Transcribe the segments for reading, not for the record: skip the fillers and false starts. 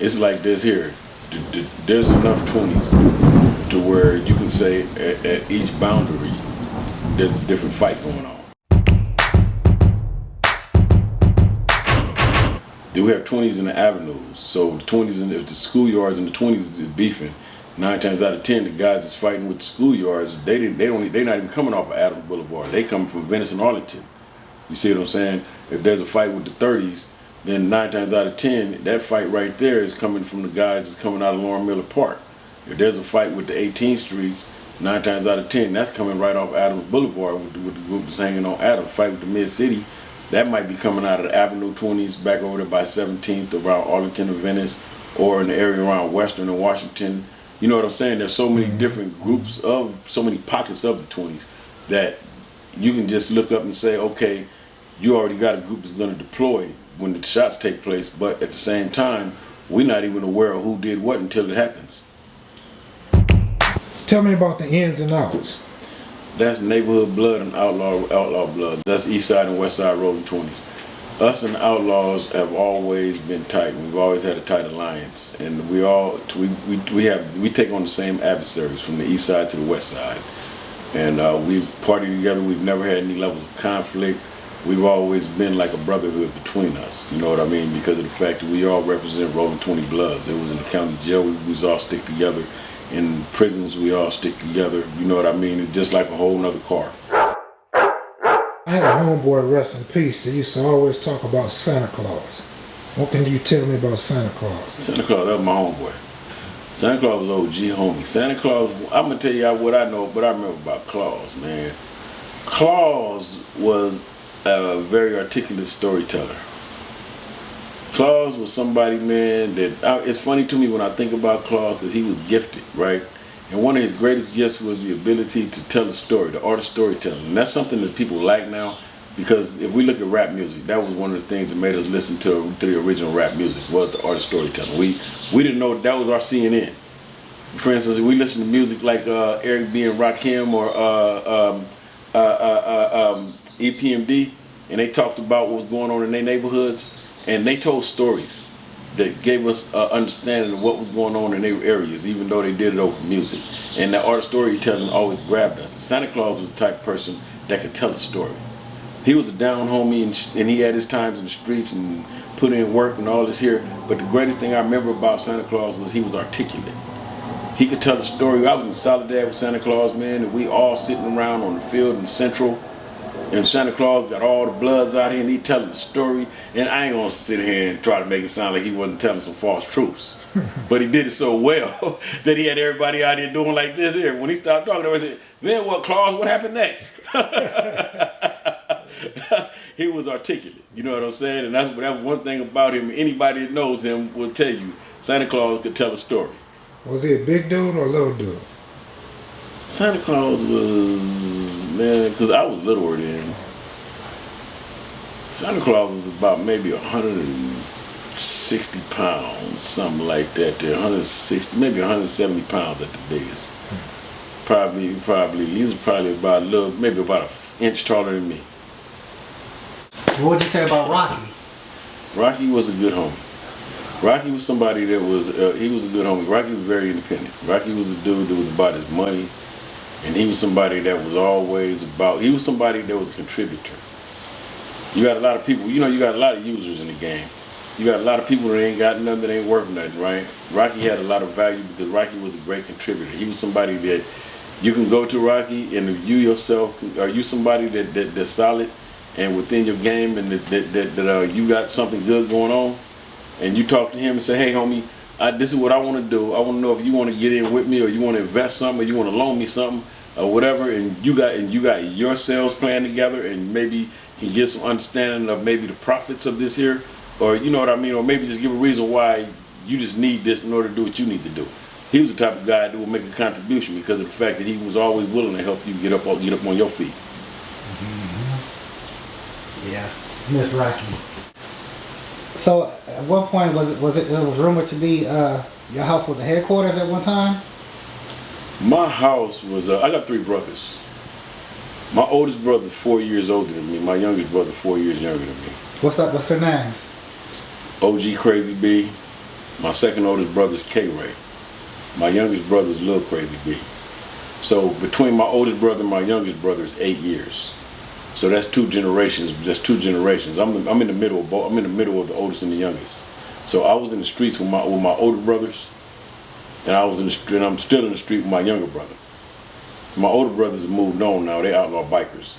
it's like this here. There's enough 20s to where you can say at each boundary there's a different fight going on. Then we have 20s in the avenues. So the 20s in the schoolyards and the 20s is beefing. 9 times out of 10, the guys that's fighting with the schoolyards, they're not even coming off of Adams Boulevard. They come from Venice and Arlington. You see what I'm saying? If there's a fight with the 30s, then 9 times out of 10, that fight right there is coming from the guys that's coming out of Lauren Miller Park. If there's a fight with the 18th Streets, 9 times out of 10, that's coming right off Adams Boulevard with the group that's hanging on Adams. Fight with the Mid-City, that might be coming out of the Avenue 20s back over there by 17th around Arlington and Venice, or in the area around Western and Washington. You know what I'm saying? There's so many different groups of, so many pockets of the 20s that you can just look up and say, okay, you already got a group that's going to deploy when the shots take place, but at the same time, we're not even aware of who did what until it happens. Tell me about the ins and outs. That's neighborhood blood and outlaw blood. That's East Side and West Side Rollin 20s. Us and Outlaws have always been tight. We've always had a tight alliance, and we take on the same adversaries from the East Side to the West Side, and we party together. We've never had any levels of conflict. We've always been like a brotherhood between us. You know what I mean? Because of the fact that we all represent Rollin 20 Bloods. It was in the county jail. We all stick together. In prisons, we all stick together. You know what I mean? It's just like a whole nother car. I had a homeboy, rest in peace, that used to always talk about Santa Claus. What can you tell me about Santa Claus? Santa Claus, that was my homeboy. Santa Claus was OG homie. Santa Claus, I'm gonna tell you what I know, but I remember about Claus, man. Claus was a very articulate storyteller. Claus was somebody, man, that it's funny to me when I think about Claus because he was gifted, right? And one of his greatest gifts was the ability to tell a story, the art of storytelling. And that's something that people like now, because if we look at rap music, that was one of the things that made us listen to the original rap music, was the art of storytelling. We didn't know that was our CNN. For instance, if we listen to music like Eric B. and Rakim or EPMD, and they talked about what was going on in their neighborhoods, and they told stories that gave us an understanding of what was going on in their areas, even though they did it over music. And the art of storytelling always grabbed us. And Santa Claus was the type of person that could tell a story. He was a down homie, and he had his times in the streets and put in work and all this here. But the greatest thing I remember about Santa Claus was he was articulate. He could tell a story. I was in Soledad with Santa Claus, man, and we all sitting around on the field in Central. And Santa Claus got all the Bloods out here, and he telling the story. And I ain't gonna sit here and try to make it sound like he wasn't telling some false truths. But he did it so well that he had everybody out here doing like this here. When he stopped talking, they said, "Then what, Claus? What happened next?" He was articulate. You know what I'm saying? And that's one thing about him. Anybody that knows him will tell you Santa Claus could tell a story. Was he a big dude or a little dude? Santa Claus was, man, because I was littler then. Santa Claus was about maybe 160 pounds, something like that there. 160, maybe 170 pounds at the biggest. Probably, he was probably about maybe about an inch taller than me. What would you say about Rocky? Rocky was a good homie. Rocky was somebody that was, he was a good homie. Rocky was very independent. Rocky was a dude that was about his money. And he was somebody that was always he was somebody that was a contributor. You got a lot of people, you got a lot of users in the game. You got a lot of people that ain't got nothing, that ain't worth nothing, right? Rocky had a lot of value because Rocky was a great contributor. He was somebody that you can go to Rocky and you yourself, are you somebody that's solid and within your game and that you got something good going on? And you talk to him and say, "Hey homie, this is what I want to do. I want to know if you want to get in with me, or you want to invest something, or you want to loan me something, or whatever." And you got your sales plan together, and maybe can get some understanding of maybe the profits of this here, or you know what I mean, or maybe just give a reason why you just need this in order to do what you need to do. He was the type of guy that would make a contribution because of the fact that he was always willing to help you get up on your feet. Mm-hmm. Yeah, Miss Rocky. So at what point was it rumored to be your house was the headquarters at one time? My house was, I got 3 brothers. My oldest brother is 4 years older than me. My youngest brother 4 years younger than me. What's their names? OG Crazy B, My second oldest brother is K-Ray. My youngest brother is Lil Crazy B. So between my oldest brother and my youngest brother is 8 years. So that's 2 generations. That's 2 generations. I'm in the middle of both. I'm in the middle of the oldest and the youngest. So I was in the streets with my older brothers, and I'm still in the street with my younger brother. My older brothers have moved on now. They outlaw bikers.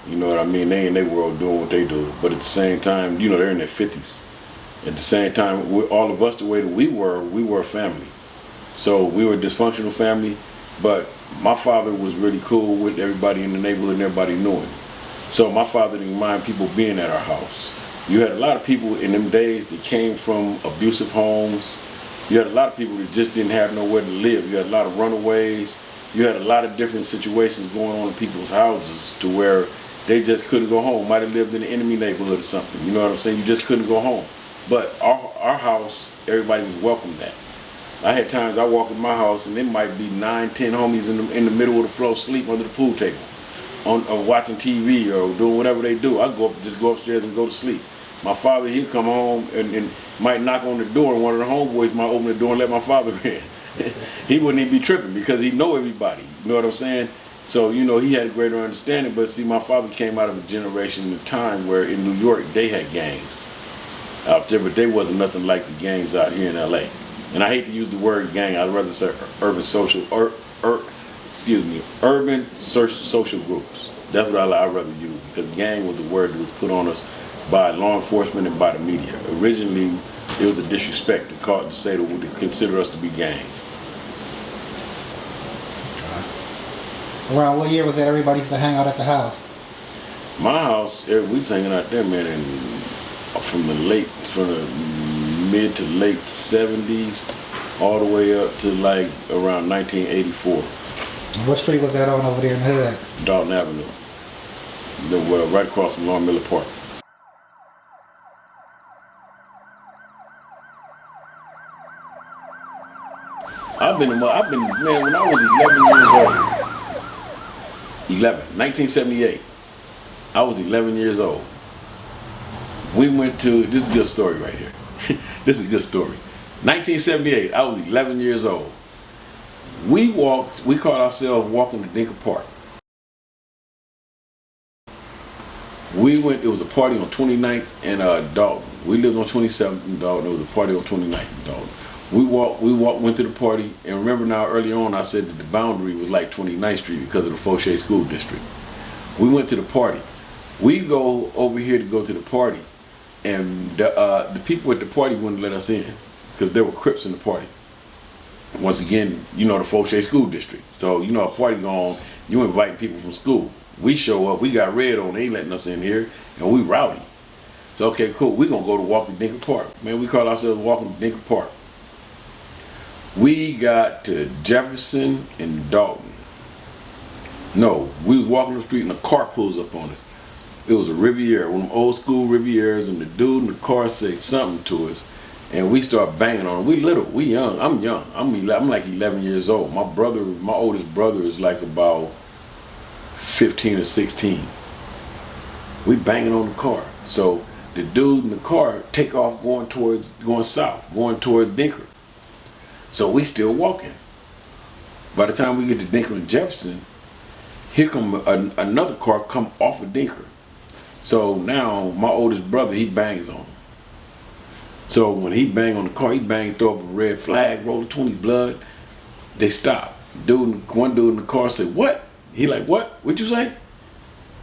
You know what I mean? They in their world doing what they do. But at the same time, you know, they're in their 50s. At the same time, all of us, the way that we were a family. So we were a dysfunctional family, but my father was really cool with everybody in the neighborhood and everybody knew him. So my father didn't mind people being at our house. You had a lot of people in them days that came from abusive homes. You had a lot of people that just didn't have nowhere to live. You had a lot of runaways. You had a lot of different situations going on in people's houses to where they just couldn't go home. Might have lived in the enemy neighborhood or something. You know what I'm saying? You just couldn't go home. But our house, everybody was welcome at. I had times I walk in my house and there might be 9, 10 homies in the middle of the floor, sleep under the pool table, on watching TV or doing whatever they do. I just go upstairs and go to sleep. My father, he'd come home and might knock on the door, and one of the homeboys might open the door and let my father in. He wouldn't even be tripping because he know everybody. You know what I'm saying? So, you know, he had a greater understanding. But see, my father came out of a generation in a time where in New York they had gangs out there, but they wasn't nothing like the gangs out here in LA. And I hate to use the word gang. I'd rather say urban social groups. That's what I'd rather use, because gang was the word that was put on us by law enforcement and by the media. Originally, it was a disrespect to say that to consider us to be gangs. Around what year was that everybody used to hang out at the house? My house, we was hanging out there, man, and from the mid to late 70s all the way up to like around 1984. What street was that on over there in the hood? Dalton Avenue. Right across from Long Miller Park. I've been, man, when I was 1978. I was 11 years old. We went to, this is a good story right here. This is a good story. 1978, I was 11 years old. We caught ourselves walking to Dinker Park. We went, it was a party on 29th and Dalton. We lived on 27th and Dalton. It was a party on 29th and Dalton. We went to the party, and remember now early on I said that the boundary was like 29th Street because of the Fauché School District. We went to the party. We go over here to go to the party, and the people at the party wouldn't let us in because there were Crips in the party. Once again, you know, the Fauché School District. So, you know, a party going on, you invite people from school. We show up, we got red on, they ain't letting us in here, and we rowdy. So, okay, cool, we gonna go to walk to Dinker Park. Man, we call ourselves walking to Dinker Park. We got to Jefferson and Dalton. No, we was walking the street and a car pulls up on us. It was a Riviera, one of them old school Rivieras, and the dude in the car said something to us, and we start banging on him. We little, we young. I'm young. I'm like 11 years old. My oldest brother is like about 15 or 16. We banging on the car. So the dude in the car take off going south, going towards Dinker. So we still walking. By the time we get to Dinker and Jefferson, here come another car come off of Dinker. So now my oldest brother, he bangs on him. So when he bang on the car, he throw up a red flag, roll the 20 blood. They stop. One dude in the car said, "What?" He like, "What? What'd you say?"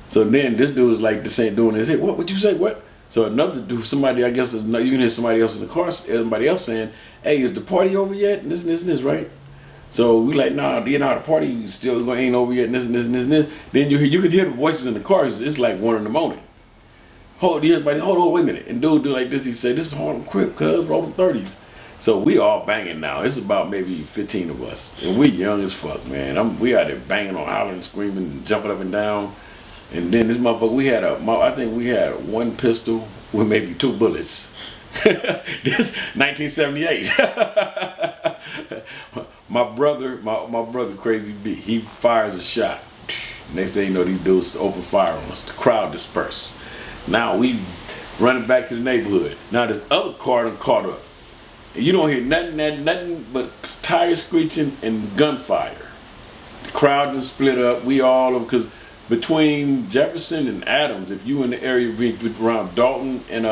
So then this dude was like doing his head, "What you say? What?" So another dude, somebody, I guess, you can hear somebody else in the car, everybody else saying, "Hey, is the party over yet?" And this and this and this, right? So we like, nah, you know, the party still ain't over yet, and this and this and this and this. Then you can hear the voices in the cars. It's like 1 in the morning. Everybody, hold on, wait a minute. And dude do like this, he said, "This is Harlem Crip, cuz, rolling 30s. So we all banging now. It's about maybe 15 of us. And we young as fuck, man. We out there banging on, hollering, screaming, and jumping up and down. And then this motherfucker, I think we had one pistol with maybe 2 bullets. This 1978. my brother Crazy B, he fires a shot. Next thing you know, these dudes open fire on us. The crowd dispersed. Now we running back to the neighborhood. Now this other car done caught up. And you don't hear nothing but tires screeching and gunfire. The crowd is split up. We all, because between Jefferson and Adams, if you in the area around Dalton and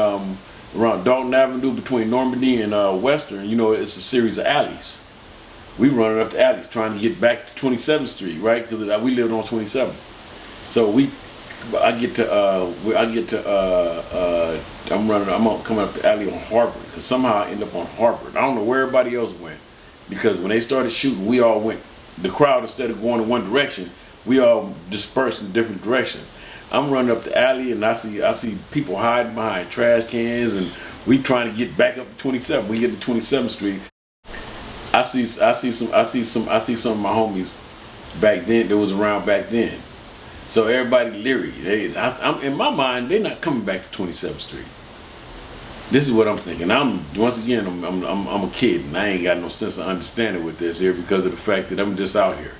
around Dalton Avenue, between Normandy and Western, you know, it's a series of alleys. We running up the alleys trying to get back to 27th Street, right? Because we lived on 27th. So I'm coming up the alley on Harvard, because somehow I end up on Harvard. I don't know where everybody else went, because when they started shooting, we all went. The crowd, instead of going in one direction, we all dispersed in different directions. I'm running up the alley and I see people hiding behind trash cans, and we trying to get back up to 27th. We get to 27th Street. I see some of my homies back then that was around back then. So everybody leery. I'm in my mind, they're not coming back to 27th Street. This is what I'm thinking. I'm a kid, and I ain't got no sense of understanding with this here because of the fact that I'm just out here.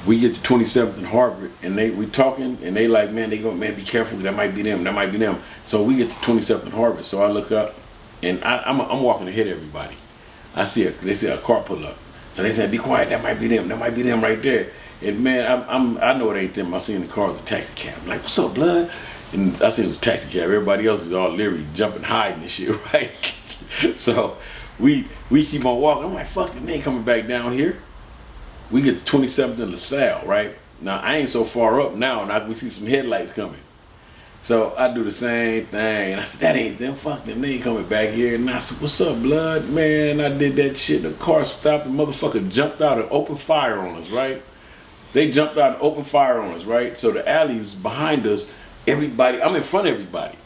We get to 27th and Harvard, and we talking, and they like, man, be careful, that might be them. So we get to 27th and Harvard. So I look up, and I'm walking ahead of everybody. They see a car pull up. So they said, be quiet, that might be them right there. And man, I know it ain't them. I seen the car was a taxi cab. I'm like, what's up, blood? And I seen it was a taxi cab. Everybody else is all leery, jumping, hiding and shit, right? So we keep on walking. I'm like, fuck it, they ain't coming back down here. We get to 27th and LaSalle, right? Now I ain't so far up now, and we see some headlights coming. So I do the same thing, and I said, that ain't them, fuck them, they ain't coming back here. And I said, what's up, blood? Man, I did that shit. The car stopped, the motherfucker jumped out and opened fire on us, right? They jumped out and opened fire on us, right? So the alleys behind us, everybody, I'm in front of everybody.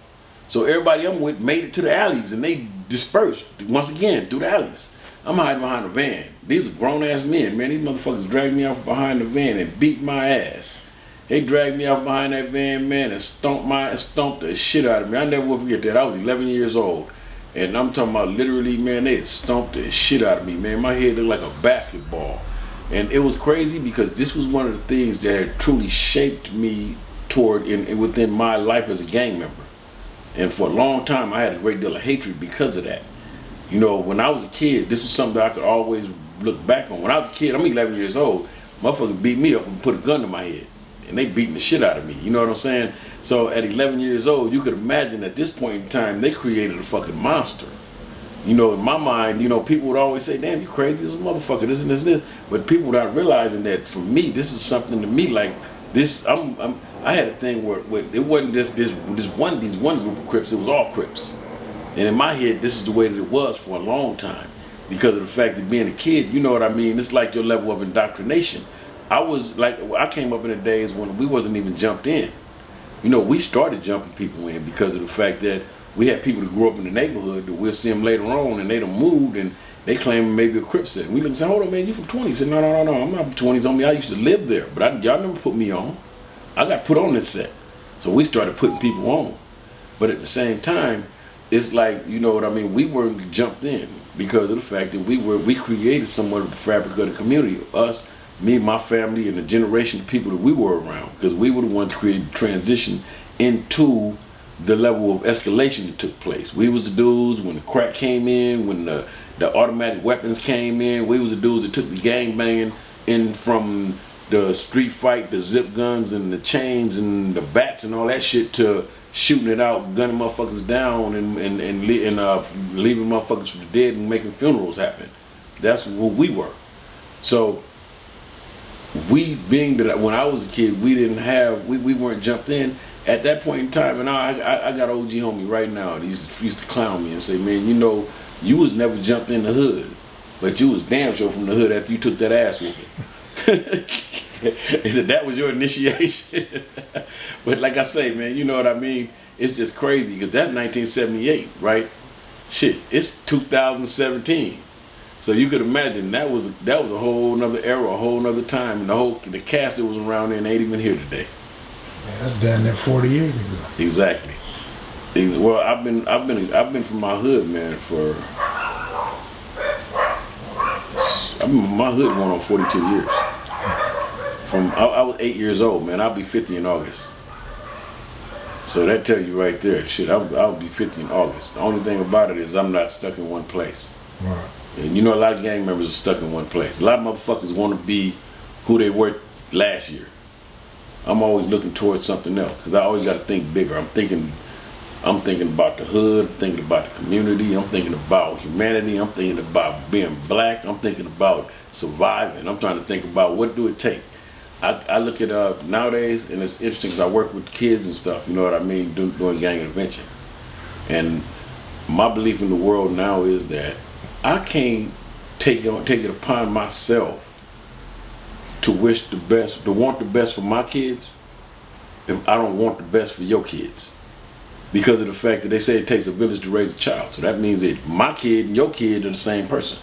So everybody I'm with made it to the alleys, and they dispersed once again through the alleys. I'm hiding behind a van. These are grown ass men, man. These motherfuckers dragged me out behind the van and beat my ass. They dragged me out behind that van, man, and stomped the shit out of me. I never will forget that. I was 11 years old. And I'm talking about literally, man, they had stomped the shit out of me, man. My head looked like a basketball. And it was crazy because this was one of the things that had truly shaped me within my life as a gang member. And for a long time, I had a great deal of hatred because of that. You know, when I was a kid, this was something that I could always look back on. When I was a kid, I'm 11 years old, motherfucker beat me up and put a gun to my head. And they beating the shit out of me, you know what I'm saying? So at 11 years old, you could imagine at this point in time, they created a fucking monster. You know, in my mind, you know, people would always say, damn, you crazy, this is a motherfucker, this and this and this. But people without realizing that for me, this is something to me like this. I had a thing where it wasn't just these one group of Crips, it was all Crips. And in my head, this is the way that it was for a long time. Because of the fact that being a kid, you know what I mean? It's like your level of indoctrination. I came up in the days when we wasn't even jumped in. You know, we started jumping people in because of the fact that we had people that grew up in the neighborhood that we'll see them later on, and they done moved and they claim maybe a Crip set. And we look and say, hold on, man, you from 20? He said, no, I'm not from 20s on me. I used to live there, but y'all never put me on. I got put on this set. So we started putting people on. But at the same time, it's like, you know what I mean, we weren't jumped in because of the fact that we created somewhat of the fabric of the community. Us, me, my family, and the generation of people that we were around, because we were the ones to create the transition into the level of escalation that took place. We was the dudes when the crack came in, when the automatic weapons came in. We was the dudes that took the gangbanging in from the street fight, the zip guns and the chains and the bats and all that shit to shooting it out, gunning motherfuckers down and leaving motherfuckers for dead and making funerals happen. That's what we were. So we being that when I was a kid, we weren't jumped in at that point in time. And I got OG homie right now that used to clown me and say, man, you know, you was never jumped in the hood, but you was damn sure from the hood after you took that ass whooping. He said that was your initiation. But like I say, man, you know what I mean? It's just crazy because that's 1978, right? Shit, it's 2017. So you could imagine that was a whole nother era, a whole nother time, and the cast that was around there ain't even here today. Man, that's damn near 40 years ago. Exactly. Well, I've been from my hood, man, my hood going on 42 years. I was 8 years old, man. I'll be 50 in August. So that tell you right there, shit, I'll be 50 in August. The only thing about it is I'm not stuck in one place. Right. And you know, a lot of gang members are stuck in one place. A lot of motherfuckers want to be who they were last year. I'm always looking towards something else because I always got to think bigger. I'm thinking about the hood. I'm thinking about the community. I'm thinking about humanity. I'm thinking about being black. I'm thinking about surviving. I'm trying to think about what do it take. I look at nowadays, and it's interesting because I work with kids and stuff. You know what I mean, doing gang intervention. And my belief in the world now is that I can't take it upon myself to wish the best, to want the best for my kids, if I don't want the best for your kids. Because of the fact that they say it takes a village to raise a child. So that means that my kid and your kid are the same person.